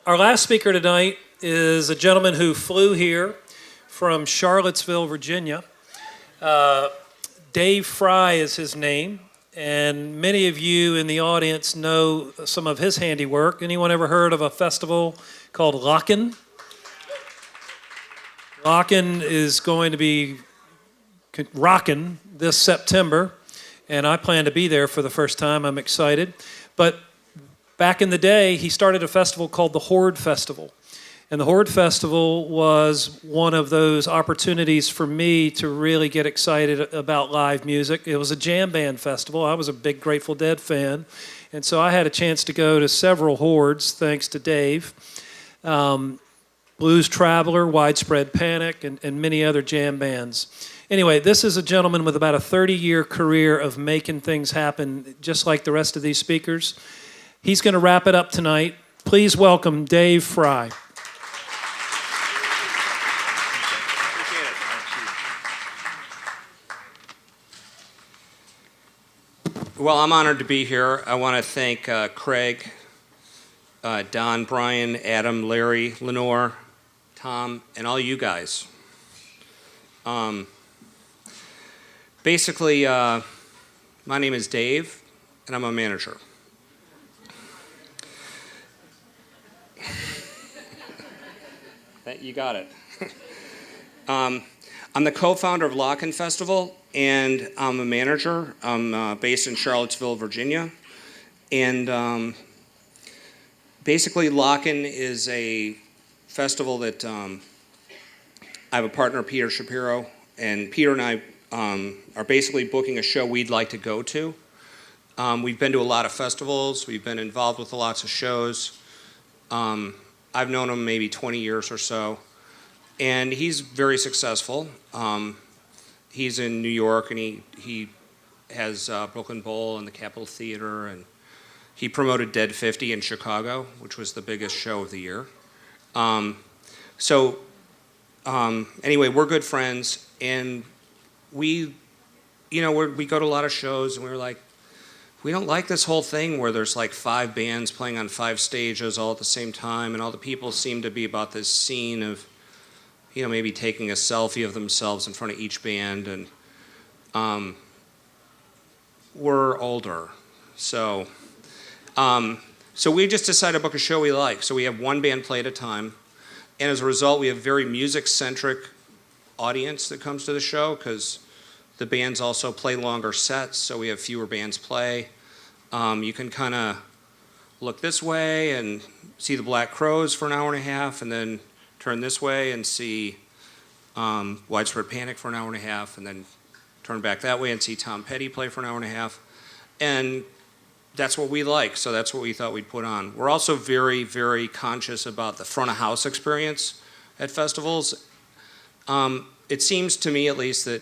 Our last speaker tonight is a gentleman who flew here from Charlottesville, Virginia. Dave Frey is his name, and many of you in the audience know some of his handiwork. Anyone ever heard of a festival called Lockn? Lockn is going to be rocking this September, and I plan to be there for the first time. I'm excited. But back in the day, he started a festival called the Horde Festival. And the Horde Festival was one of those opportunities for me to really get excited about live music. It was a jam band festival. I was a big Grateful Dead fan. And so I had a chance to go to several Hordes, thanks to Dave. Blues Traveler, Widespread Panic, and many other jam bands. Anyway, this is a gentleman with about a 30-year career of making things happen, just like the rest of these speakers. He's going to wrap it up tonight. Please welcome Dave Frey. Well, I'm honored to be here. I want to thank Craig, Don, Brian, Adam, Larry, Lenore, Tom, and all you guys. Basically, my name is Dave, and I'm a manager. You got it. I'm the co-founder of Lockn Festival, and I'm a manager. I'm based in Charlottesville, Virginia. And basically, Lockn is a festival that I have a partner, Peter Shapiro, and Peter and I are basically booking a show we'd like to go to. We've been to a lot of festivals. We've been involved with lots of shows. I've known him maybe 20 years or so, and he's very successful. He's in New York, and he has Brooklyn Bowl and the Capitol Theater, and he promoted Dead 50 in Chicago, which was the biggest show of the year. Anyway, we're good friends, and we go to a lot of shows, and we were like, we don't like this whole thing where there's like 5 bands playing on 5 stages all at the same time, and all the people seem to be about this scene of, maybe taking a selfie of themselves in front of each band, and we're older, so we just decided to book a show we like. So we have one band play at a time, and as a result, we have a very music-centric audience that comes to the show because the bands also play longer sets, so we have fewer bands play. You can kind of look this way and see the Black Crowes for an hour and a half, and then turn this way and see Widespread Panic for an hour and a half, and then turn back that way and see Tom Petty play for an hour and a half. And that's what we like, so that's what we thought we'd put on. We're also very, very conscious about the front of house experience at festivals. It seems to me, at least, that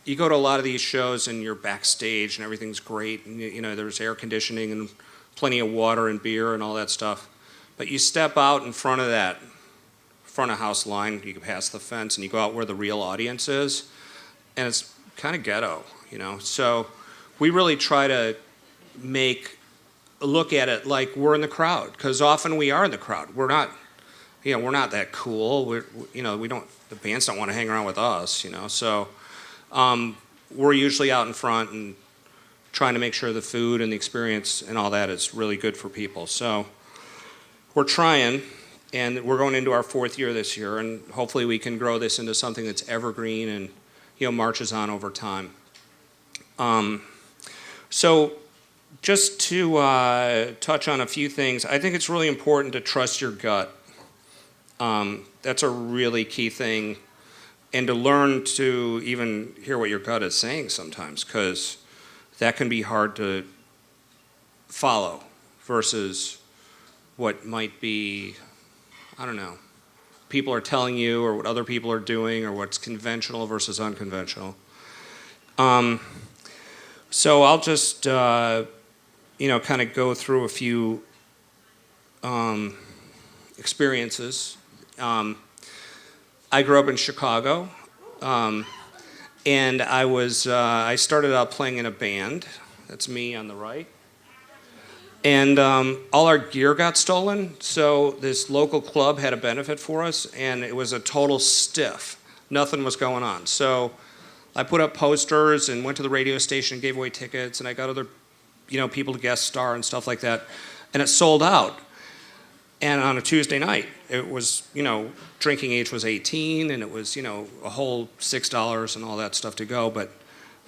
you go to a lot of these shows and you're backstage and everything's great, and there's air conditioning and plenty of water and beer and all that stuff. But you step out in front of that front of house line, you go past the fence and you go out where the real audience is, and it's kind of ghetto, So we really try to look at it like we're in the crowd, because often we are in the crowd. We're not that cool. The bands don't want to hang around with us, So we're usually out in front and trying to make sure the food and the experience and all that is really good for people. So we're trying, and we're going into our 4th year this year, and hopefully we can grow this into something that's evergreen and marches on over time. So just to touch on a few things, I think it's really important to trust your gut. That's a really key thing. And to learn to even hear what your gut is saying sometimes, because that can be hard to follow versus what might be, people are telling you, or what other people are doing, or what's conventional versus unconventional. So I'll just, kind of go through a few experiences. I grew up in Chicago, and I started out playing in a band. That's me on the right. And all our gear got stolen, so this local club had a benefit for us, and it was a total stiff. Nothing was going on. So I put up posters and went to the radio station and gave away tickets, and I got other, people to guest star and stuff like that. And it sold out. And on a Tuesday night, it was, drinking age was 18, and it was, a whole $6 and all that stuff to go. But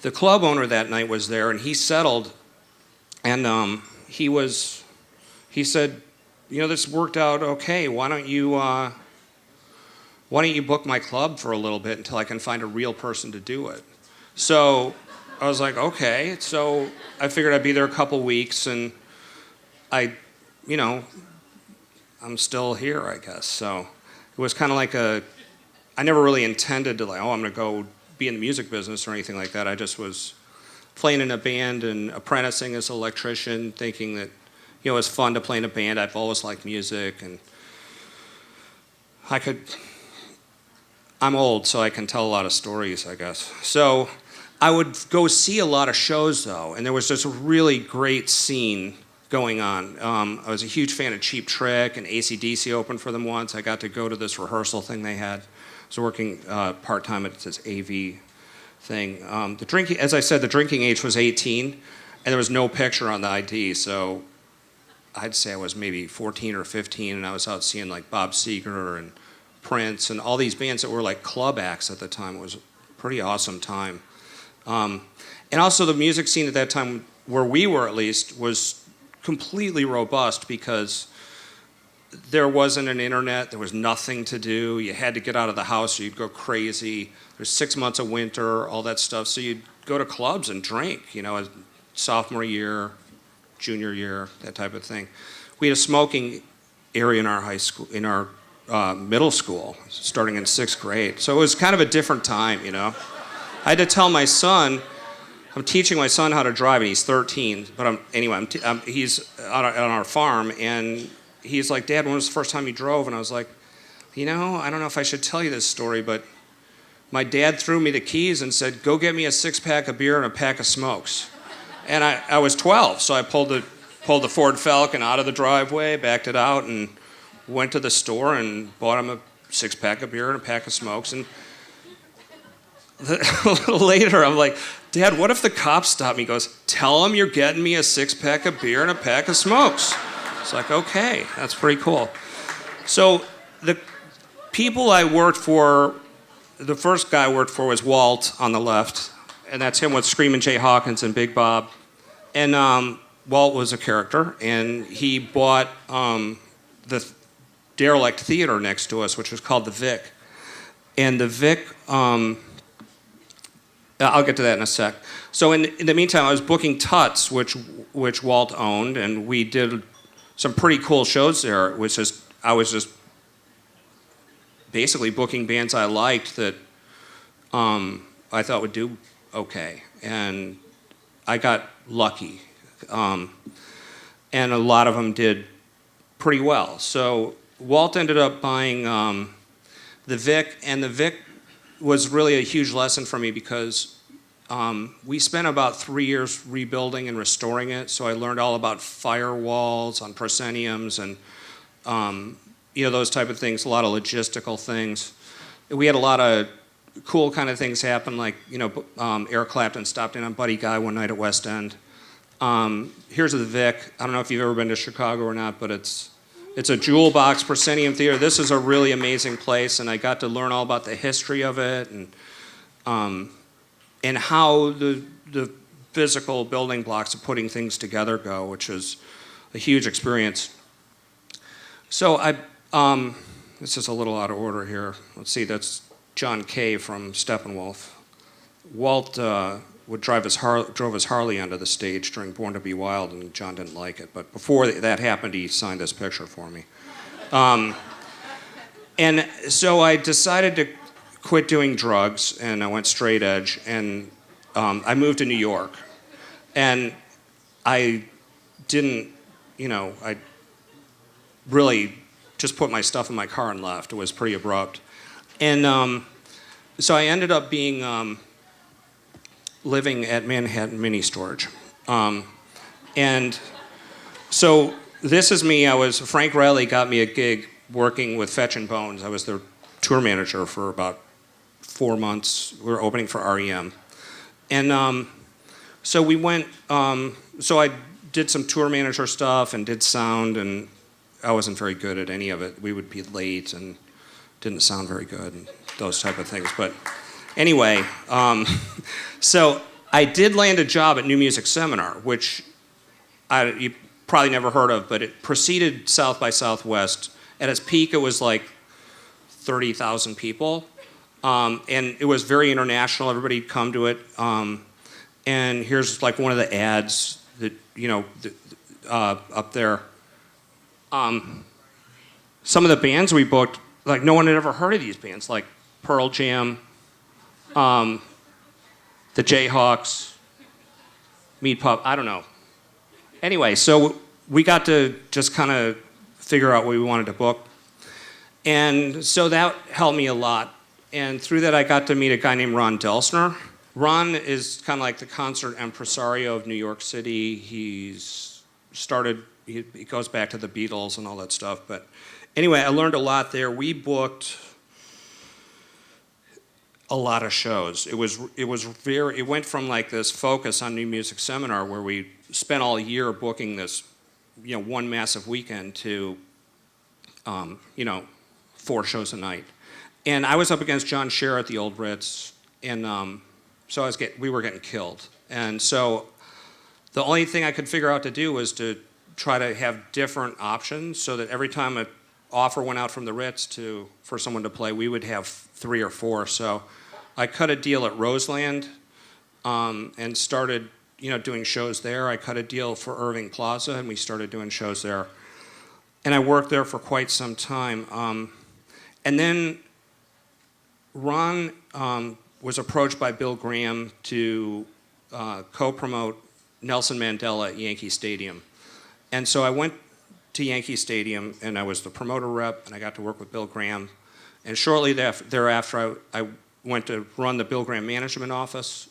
the club owner that night was there, and he settled, and he said, this worked out okay. Why don't you book my club for a little bit until I can find a real person to do it? So I was like, okay. So I figured I'd be there a couple weeks, and I'm still here, I guess. So it was kind of like I never really intended to I'm going to go be in the music business or anything like that. I just was playing in a band and apprenticing as an electrician, thinking that, it was fun to play in a band. I've always liked music, and I'm old, so I can tell a lot of stories, I guess. So I would go see a lot of shows, though, and there was just a really great scene going on. I was a huge fan of Cheap Trick, and AC/DC opened for them once. I got to go to this rehearsal thing they had. I was working part-time at this AV thing. As I said, the drinking age was 18, and there was no picture on the ID, so I'd say I was maybe 14 or 15, and I was out seeing like Bob Seger and Prince and all these bands that were like club acts at the time. It was a pretty awesome time. And also the music scene at that time, where we were at least, was completely robust because there wasn't an internet, there was nothing to do. You had to get out of the house or you'd go crazy. There's 6 months of winter, all that stuff. So you'd go to clubs and drink, sophomore year, junior year, that type of thing. We had a smoking area in our high school, in our middle school, starting in 6th grade. So it was kind of a different time, I had to tell my son, I'm teaching my son how to drive, and he's 13. But he's on our farm, and he's like, Dad, when was the first time you drove? And I was like, I don't know if I should tell you this story, but my dad threw me the keys and said, go get me a 6-pack of beer and a pack of smokes. And I was 12, so I pulled the Ford Falcon out of the driveway, backed it out, and went to the store and bought him a 6-pack of beer and a pack of smokes. And a little later, I'm like, Dad, what if the cops stop me? He goes, tell them you're getting me a 6-pack of beer and a pack of smokes. It's like, okay, that's pretty cool. So the people I worked for, the first guy I worked for was Walt on the left, and that's him with Screamin' Jay Hawkins and Big Bob. And Walt was a character, and he bought the derelict theater next to us, which was called the Vic. And the Vic, I'll get to that in a sec. So in the meantime, I was booking Tuts, which Walt owned, and we did some pretty cool shows there. I was just basically booking bands I liked that I thought would do okay, and I got lucky, and a lot of them did pretty well. So Walt ended up buying the Vic, and the Vic was really a huge lesson for me because we spent about 3 years rebuilding and restoring it. So I learned all about firewalls on prosceniums and those type of things, a lot of logistical things. We had a lot of cool kind of things happen, like Eric Clapton stopped in on Buddy Guy one night at West End. Here's the Vic. I don't know if you've ever been to Chicago or not, but it's a jewel box proscenium theater. This is a really amazing place, and I got to learn all about the history of it and how the physical building blocks of putting things together go, which is a huge experience. So this is a little out of order here. Let's see, that's John Kay from Steppenwolf. Walt drove his Harley onto the stage during Born to Be Wild, and John didn't like it. But before that happened, he signed this picture for me. And so I decided to quit doing drugs, and I went straight edge, and I moved to New York. And I didn't, I really just put my stuff in my car and left. It was pretty abrupt. And so I ended up being living at Manhattan Mini Storage. And So this is me. Frank Riley got me a gig working with Fetch and Bones. I was their tour manager for about 4 months. We were opening for REM. And so we went, so I did some tour manager stuff and did sound, and I wasn't very good at any of it. We would be late and didn't sound very good and those type of things. But anyway, so I did land a job at New Music Seminar, which you probably never heard of, but it preceded South by Southwest. At its peak, it was like 30,000 people. And it was very international. Everybody'd come to it. And here's like one of the ads that, up there. Some of the bands we booked, like no one had ever heard of these bands, like Pearl Jam, the Jayhawks, Meat Pup, I don't know. Anyway, so we got to just kind of figure out what we wanted to book. And so that helped me a lot. And through that, I got to meet a guy named Ron Delsner. Ron is kind of like the concert impresario of New York City. He goes back to the Beatles and all that stuff. But anyway, I learned a lot there. We booked a lot of shows. It went from like this focus on New Music Seminar where we spent all year booking this, one massive weekend to, 4 shows a night. And I was up against John Scher at the Old Ritz, and so we were getting killed. And so the only thing I could figure out to do was to try to have different options so that every time an offer went out from the Ritz for someone to play, we would have 3 or 4. So I cut a deal at Roseland and started, doing shows there. I cut a deal for Irving Plaza, and we started doing shows there. And I worked there for quite some time. And then Ron was approached by Bill Graham to co-promote Nelson Mandela at Yankee Stadium. And so I went to Yankee Stadium, and I was the promoter rep, and I got to work with Bill Graham. And shortly thereafter, I went to run the Bill Graham Management Office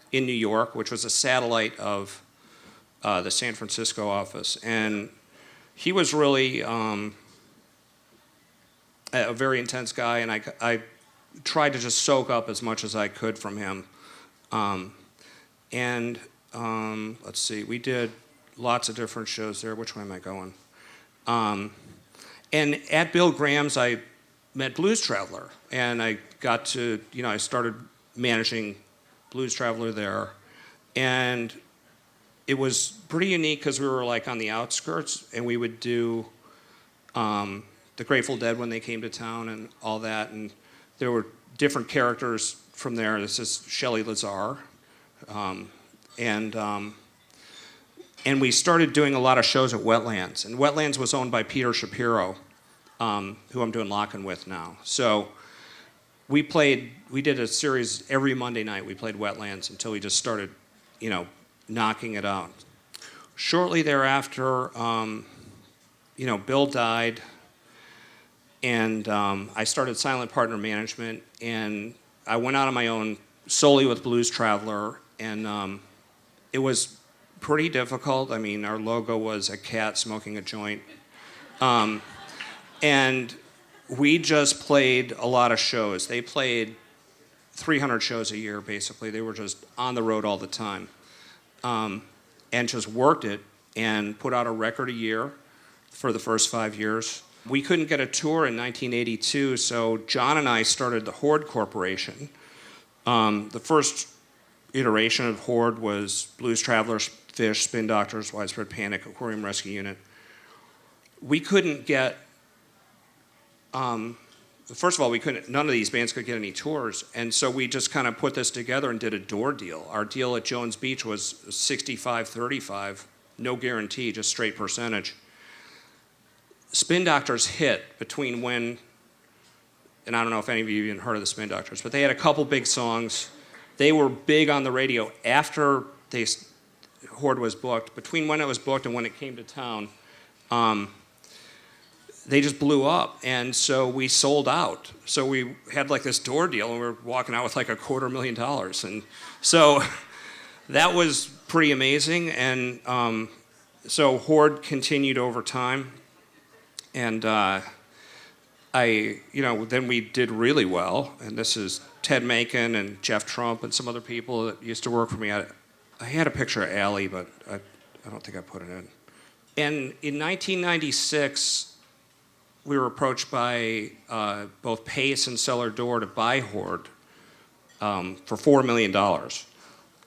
in New York, which was a satellite of the San Francisco office. And he was really a very intense guy, and I tried to just soak up as much as I could from him. Let's see, we did lots of different shows there. Which way am I going? And at Bill Graham's, I met Blues Traveler, and I got to, I started managing Blues Traveler there. And it was pretty unique because we were like on the outskirts, and we would do the Grateful Dead when they came to town and all that. And there were different characters from there. This is Shelley Lazar. And we started doing a lot of shows at Wetlands. And Wetlands was owned by Peter Shapiro, who I'm doing Lockn with now. So we did a series every Monday night. We played Wetlands until we just started, knocking it out. Shortly thereafter, Bill died, and I started Silent Partner Management, and I went out on my own solely with Blues Traveler, and it was pretty difficult. I mean, our logo was a cat smoking a joint. And we just played a lot of shows. They played 300 shows a year, basically. They were just on the road all the time. And just worked it and put out a record a year for the first 5 years. We couldn't get a tour in 1982, so John and I started the Horde Corporation. The first iteration of Horde was Blues Travelers, Fish, Spin Doctors, Widespread Panic, Aquarium Rescue Unit. We couldn't get, first of all, none of these bands could get any tours, and so we just kind of put this together and did a door deal. Our deal at Jones Beach was 65-35, no guarantee, just straight percentage. Spin Doctors hit between when, and I don't know if any of you even heard of the Spin Doctors, but they had a couple big songs. They were big on the radio after Horde was booked. Between when it was booked and when it came to town, they just blew up, and so we sold out. So we had like this door deal, and we were walking out with like $250,000, and so that was pretty amazing. And so Horde continued over time, and then we did really well. And this is Ted Macon and Jeff Trump and some other people that used to work for me. I had a picture of Allie, but I don't think I put it in. And in 1996, we were approached by both Pace and Cellar Door to buy Horde for $4 million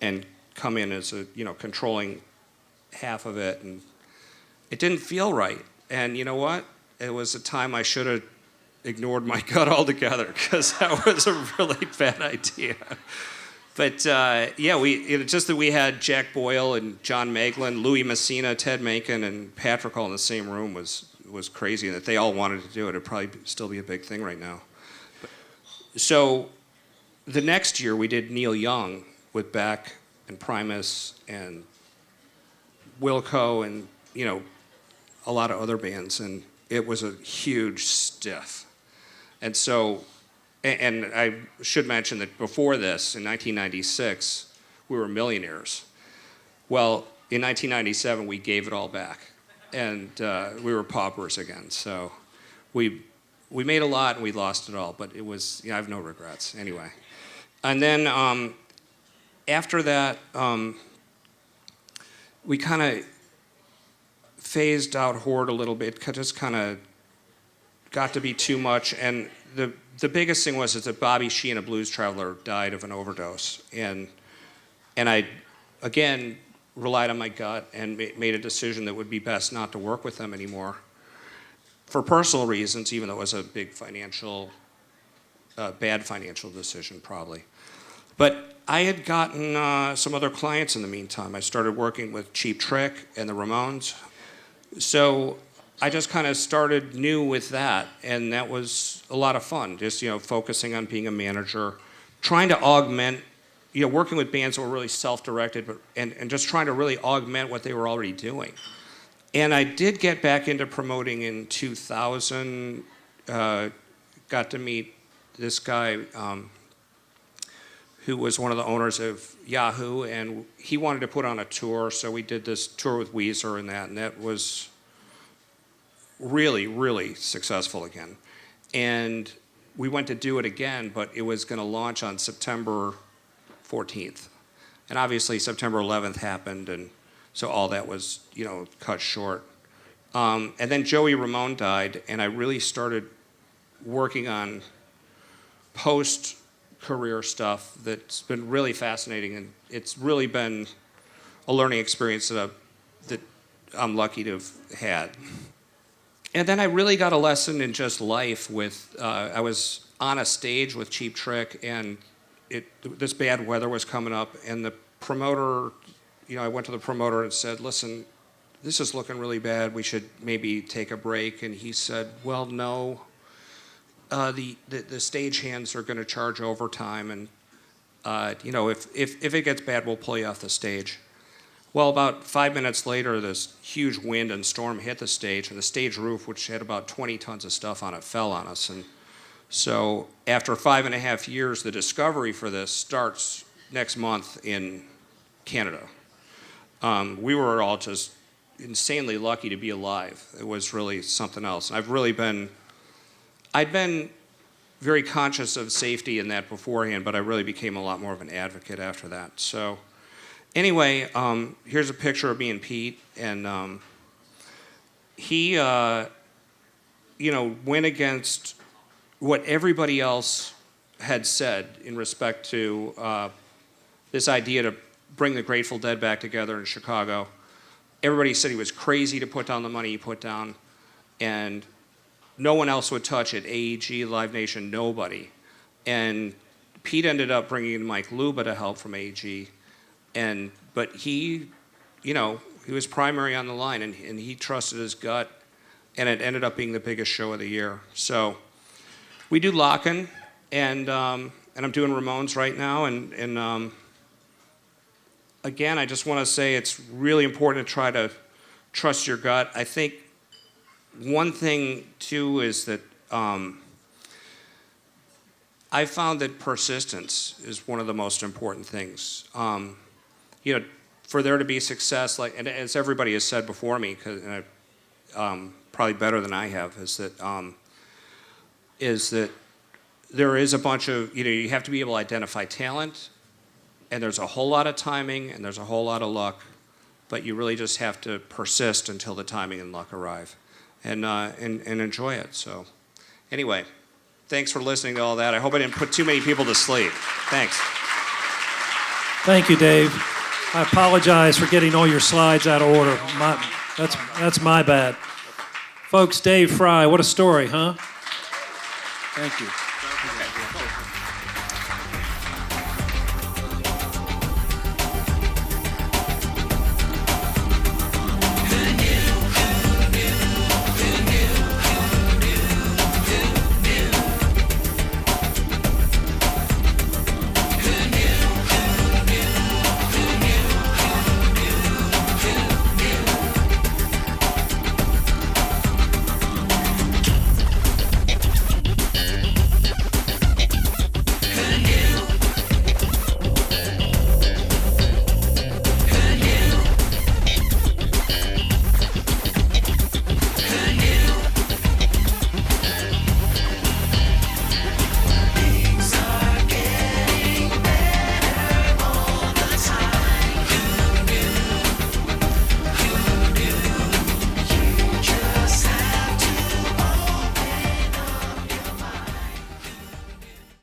and come in as controlling half of it. And it didn't feel right. And you know what? It was a time I should have ignored my gut altogether, because that was a really bad idea. But just that we had Jack Boyle and John Meglin, Louis Messina, Ted Macon, and Patrick all in the same room was crazy. And that they all wanted to do it, it'd probably still be a big thing right now. So the next year we did Neil Young with Beck and Primus and Wilco and a lot of other bands, and it was a huge stiff. And so, and I should mention that before this, in 1996, we were millionaires. Well, in 1997, we gave it all back, and we were paupers again. So we made a lot and we lost it all, but it was, I have no regrets anyway. And then after that, we kind of phased out Horde a little bit, just kind of got to be too much. And the biggest thing was that Bobby Sheehan, a blues traveler, died of an overdose. And I, again, relied on my gut and made a decision that would be best not to work with them anymore for personal reasons, even though it was a big bad financial decision probably. But I had gotten some other clients in the meantime. I started working with Cheap Trick and the Ramones. So I just kind of started new with that, and that was a lot of fun, just focusing on being a manager, trying to augment, working with bands that were really self-directed, and just trying to really augment what they were already doing. And I did get back into promoting in 2000, got to meet this guy who was one of the owners of Yahoo, and he wanted to put on a tour, so we did this tour with Weezer and that was really, really successful again. And we went to do it again, but it was going to launch on September 14th. And obviously September 11th happened, and so all that was, cut short. And then Joey Ramone died, and I really started working on post-career stuff that's been really fascinating, and it's really been a learning experience that I'm lucky to have had. And then I really got a lesson in just life with, I was on a stage with Cheap Trick, and this bad weather was coming up, and the promoter, I went to the promoter and said, listen, this is looking really bad, we should maybe take a break. And he said, well, no, the stagehands are gonna charge overtime, and if it gets bad, we'll pull you off the stage. Well, about 5 minutes later, this huge wind and storm hit the stage, and the stage roof, which had about 20 tons of stuff on it, fell on us. And so after 5.5 years, the discovery for this starts next month in Canada. We were all just insanely lucky to be alive. It was really something else. I'd been very conscious of safety in that beforehand, but I really became a lot more of an advocate after that. So anyway, here's a picture of me and Pete, and he, went against what everybody else had said in respect to this idea to bring the Grateful Dead back together in Chicago. Everybody said he was crazy to put down the money he put down, and no one else would touch it. AEG, Live Nation, nobody. And Pete ended up bringing in Mike Luba to help from AEG. But he was primary on the line, and he trusted his gut, and it ended up being the biggest show of the year. So we do Lockn, and I'm doing Ramones right now, and again, I just want to say it's really important to try to trust your gut. I think one thing too is that I found that persistence is one of the most important things. for there to be success, like, and as everybody has said before me, probably better than I have, is that there is a bunch of, you have to be able to identify talent, and there's a whole lot of timing, and there's a whole lot of luck, but you really just have to persist until the timing and luck arrive, and enjoy it. So, anyway, thanks for listening to all that. I hope I didn't put too many people to sleep. Thanks. Thank you, Dave. I apologize for getting all your slides out of order. That's my bad. Folks, Dave Frey, what a story, huh? Thank you.